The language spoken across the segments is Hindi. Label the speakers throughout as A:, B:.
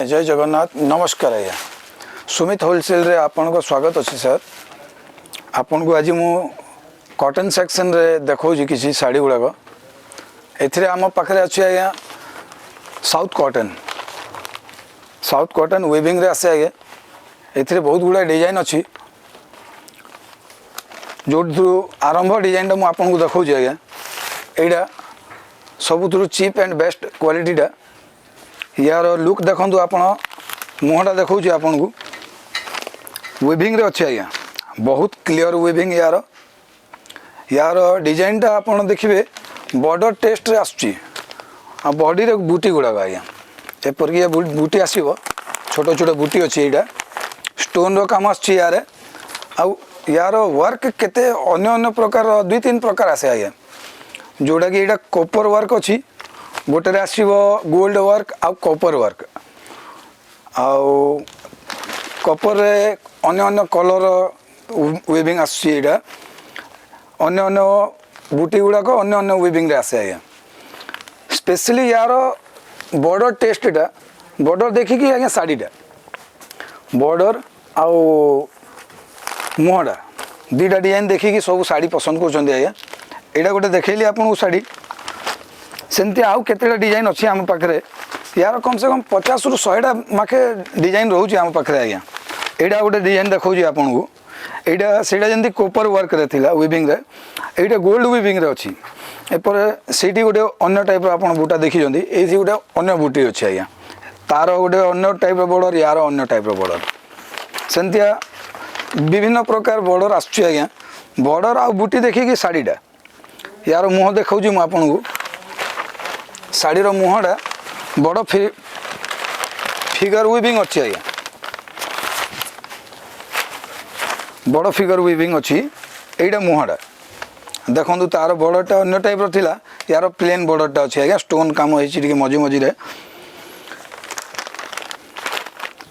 A: जय जगन्नाथ नमस्कार आज्ञा सुमित होलसेल रे आपन को स्वागत अच्छे सर। आपन को आज मु कॉटन सेक्शन रे देखो किसी साड़ी गुड़ाक एथिरे आम पाखे अच्छे आज्ञा साउथ कॉटन वेविंग रे आसे आज्ञा एथिरे बहुत गुड़ा डिजाइन अच्छी जो आरंभ डिजाइन मुझे आपको देखा आज्ञा यहाँ सबुठ चीप एंड बेस्ट क्वालिटीटा यार लुक देखु आप मुहटा देखा आपन को वेविंग रे अच्छे आज्ञा बहुत क्लियर वेविंग यार डिजाइनटा आप देखिए बॉर्डर टेस्ट रे आसुची बॉडी रे बूटी गुड़ाक आज्ञा एपरिक बूटी आसो छोट छोट बूटी अच्छी यहाँ स्टोन रो काम आसुची यार वर्क केते अन्य अन्य प्रकार दुई तीन प्रकार आसे आज्ञा जोड़ा कि यहाँ कॉपर वर्क अच्छी गोटे आसो गोल्ड वर्क आउ कॉपर वर्क आउ कॉपर रे अन्य अन्य कलर वेविंग आसुची यहाँ अन्य अन्य बूटी गुड़ाक अन्य अन्य वेविंग रे आसे आज्ञा स्पेशली यार बॉर्डर टेस्टा बॉर्डर देखिकी आज्ञा शाढ़ीटा बॉर्डर आउ मुहटा दुईटा डिजाइन देखिकी सब शाढ़ी पसंद कर आज्ञा यहाँ गोटे देखली आपको शाढ़ी सेमती आउ केतेटा डिजाइन अच्छी आम पाखे यार कम से कम 50 रु 100टा माखे डिजाइन रोचे आम पाखे आज्ञा यहाँ गोटे डिजाइन देखा आपन को यहाँ से जमी कॉपर वर्क रे थिला वेविंग रे यहाँ गोल्ड वेविंग रे अच्छी एपर से गोटे अन्य टाइप आप बूटा देखी ये गोटे अन्य बूटी अच्छे आज्ञा तार गोटे अन्य टाइप बॉर्डर यार अन्य टाइप बॉर्डर सेमतिया विभिन्न प्रकार बॉर्डर आसुची आज्ञा बॉर्डर आ बूटी देखिकी शाढ़ीटा यार मुह देखा मुझे आपन को शाढ़ीर मुहटा बड़ फिगर वेविंग अच्छी आज्ञा बड़ फिगर वेविंग अच्छी यहाँ मुहटा देखो तार बॉर्डरटा अन्य टाइप थिला यार प्लेन बॉर्डरटा अच्छी आज्ञा स्टोन काम होती मझी मझी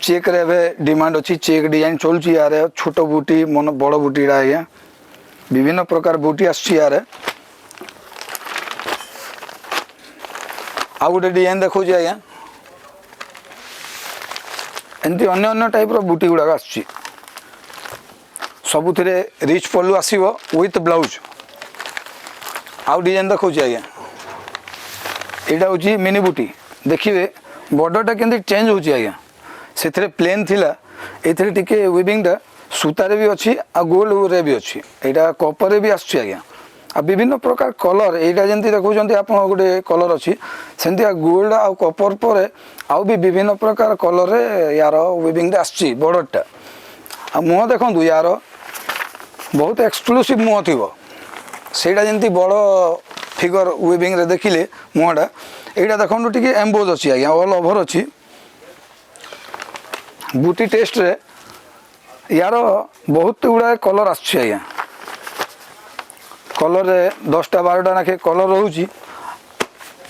A: चेक रे डिमांड अच्छी चेक डिजाइन चलुची यार छोट बूटी मन बड़ बूटीटा आज्ञा विभिन्न प्रकार बूटी आसुची यार आउ गोटे डिजाइन देखा आज्ञा एमती अन्य अन्य टाइप बूटी गुड़ाक आसुची सबुथिरे रिच पल्लू आसीबो विथ ब्लाउज आउ डिजाइन देखा आज्ञा यहाँ हूँ मिनी बूटी देखिए बॉर्डरटा केमती चेंज होची आज्ञा से प्लेन थिला एथिरे टिके वेविंगटा सूतारे भी अच्छी आ गोल्ड रे भी अच्छी यहाँ कॉपर रे भी आसुची आज्ञा आ विभिन्न प्रकार कलर यहाँ जमी देखुं आप गोटे कलर अच्छी सेमती गोल्ड आ कॉपर पर आउ भी विभिन्न प्रकार कलर रे यार वेविंग आसुची बॉर्डरटा आ मुह देखु यार बहुत एक्सक्लूसिव मुह थी से जमी बड़ फिगर वेविंग रे देखिले मुहटा यहाँ देखो टी एम्बोज अच्छी आज्ञा ऑल ओवर अच्छी बूटी टेस्ट रे यार बहुत गुड़ा कलर आसुची आज्ञा कलर रे 10टा 12टा नाखे कलर रोची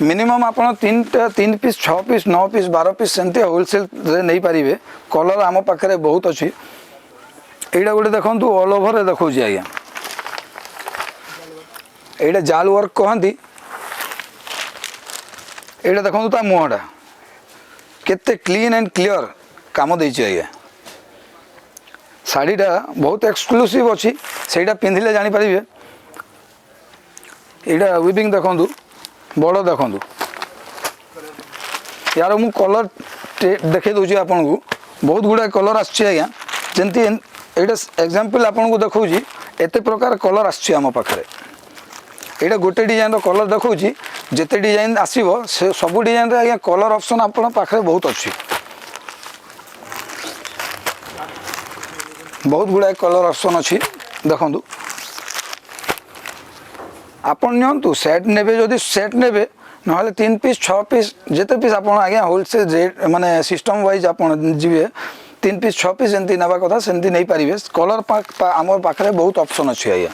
A: मिनिमम आप 3 पीस 6 पीस 9 पीस 12 पीस सेमती होलसेल रे नहीं पारे कलर आम पाखे बहुत अच्छी यहाँ गोटे देखु ऑल ओवर देखा आज्ञा यहाँ जाल वर्क कहती यहाँ देखो ता मुहटा केते क्लीन एंड क्लियर काम देछि आज्ञा शाढ़ीटा बहुत एक्सक्लूसिव अच्छी से पिंधिले जानीपारे यहाँ वेविंग देखु बड़ देखु यार मु कलर देखे दूसरी आपन को बहुत गुड़ा कलर आसुची आज्ञा जमती यहाँ एग्जांपल आपन को देखा एत प्रकार कलर आसुची आम पाखे यहाँ गोटे डिजाइन कलर देखा जिते डिजाइन आसो से सब डिजाइन आज्ञा कलर ऑप्शन आप पाखे बहुत अच्छी बहुत गुड़ा कलर ऑप्शन अच्छी देखु आपन नियंतु सेट नेबे जदि सेट नेबे ना 3 पीस 6 पीस जिते पीस आप आज्ञा होलसेल रेट माने सिस्टम वाइज आप जीवे 3 पीस 6 पीस एमती नवा कथा सेमती नहीं पारे कलर आम पाखे बहुत ऑप्शन अच्छी आज्ञा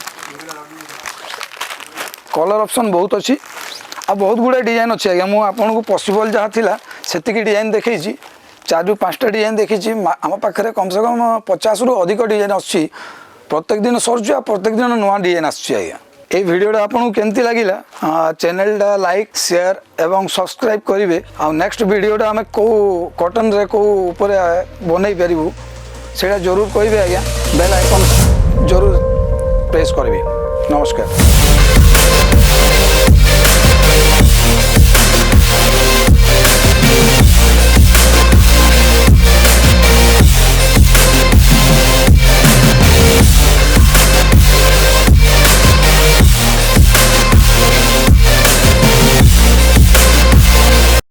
A: कलर ऑप्शन बहुत अच्छी आ बहुत गुड़ा डिजाइन अच्छी आज्ञा मुझे आपको पॉसिबल जहाँ थिला सेतिकी डिजाइन देखी 4 ରୁ 5टा डिजाइन देखी आम पाखे कम से कम 50 रु अधिक डिजाइन आसुची प्रत्येक दिन सरुची प्रत्येक दिन नुआ डिजाइन आसुची आज्ञा এই ভিডিওটা আপনার কেমতি লাগিলা চ্যানেলটা লাইক शेयर এবং সবসক্রাইব করিবে আর নেক্সট ভিডিওটা আমি কো কটন রে কো উপরে বনাই পারিবু সেটা জরুর কইবে আজ্ঞা বেল আইকন জরুর প্রেস করবে। নমস্কার।